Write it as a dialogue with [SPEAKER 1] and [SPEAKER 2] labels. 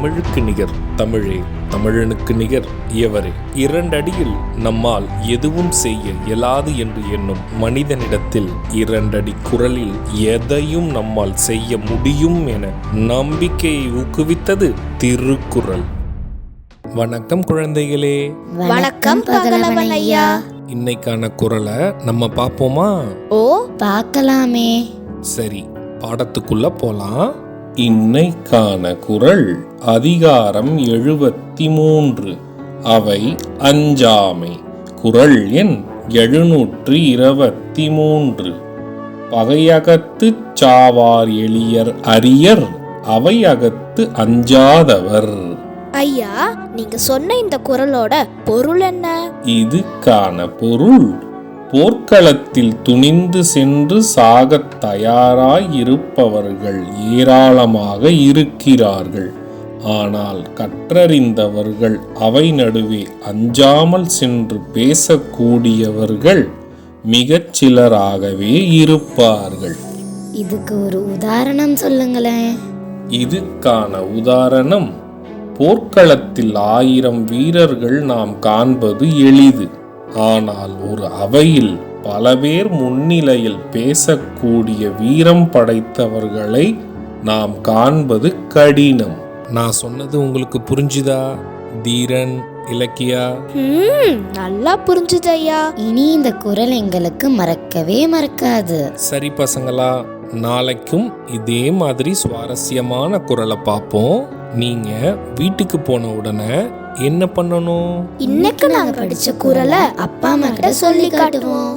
[SPEAKER 1] தமிழுக்கு நிகர் தமிழே, தமிழனுக்கு நிகர் எவரே. 2 அடியில் நம்மால் எதுவும் செய்ய இயலாது என்று எண்ணும் மனிதனிடத்தில் 2 அடி குரலில் எதையும் நம்மால் செய்ய முடியும் என நம்பிக்கையை ஊக்குவித்தது திருக்குறள். வணக்கம் குழந்தைகளே.
[SPEAKER 2] வணக்கம் பகலவன் ஐயா.
[SPEAKER 1] இன்னைக்கான குறளை நம்ம பார்ப்போமா?
[SPEAKER 2] ஓ, பார்க்கலாமே.
[SPEAKER 1] சரி, பாடத்துக்குள்ள போலாம். இன்னைக்கான குறள் அதிகாரம் 73, அவை அஞ்சாமை. குறள் எண் 723. பகையகத்துச் சாவார் எளியர் அரியர், அவையகத்து அஞ்சாதவர்.
[SPEAKER 2] ஐயா, நீங்க சொன்ன இந்த குறளோட பொருள் என்ன?
[SPEAKER 1] இதுக்கான பொருள், போர்க்களத்தில் துணிந்து சென்று சாகத் தயாராய் இருப்பவர்கள் ஏராளமாக இருக்கிறார்கள். ஆனால் கற்றறிந்தவர்கள் அவை நடுவே அஞ்சாமல் சென்று பேசக்கூடியவர்கள் மிகச் சிலராகவே இருப்பார்கள்.
[SPEAKER 2] இதுக்கு ஒரு உதாரணம் சொல்லுங்களேன்.
[SPEAKER 1] இதுக்கான உதாரணம், போர்க்களத்தில் 1000 வீரர்கள் நாம் காண்பது எளிது. ஆனால் ஒரு அவையில் பல பேர் முன்னிலையில் பேசக்கூடிய வீரம் படைத்தவர்களை நாம் காண்பது கடினம். நான் சொன்னது உங்களுக்கு புரிஞ்சுதா தீரன், இலக்கியா?
[SPEAKER 2] நல்லா புரிஞ்சுது ஐயா. இனி இந்த குறள் எங்களுக்கு மறக்கவே மறக்காது.
[SPEAKER 1] சரி பசங்களா, நாளைக்கும் இதே மாதிரி சுவாரஸ்யமான குறளை பார்ப்போம். நீங்க வீட்டுக்கு போன உடனே என்ன பண்ணணும்?
[SPEAKER 2] இன்னைக்கு நாங்க படிச்ச குறளை அப்பா அம்மா கிட்ட சொல்லி காட்டுவோம்.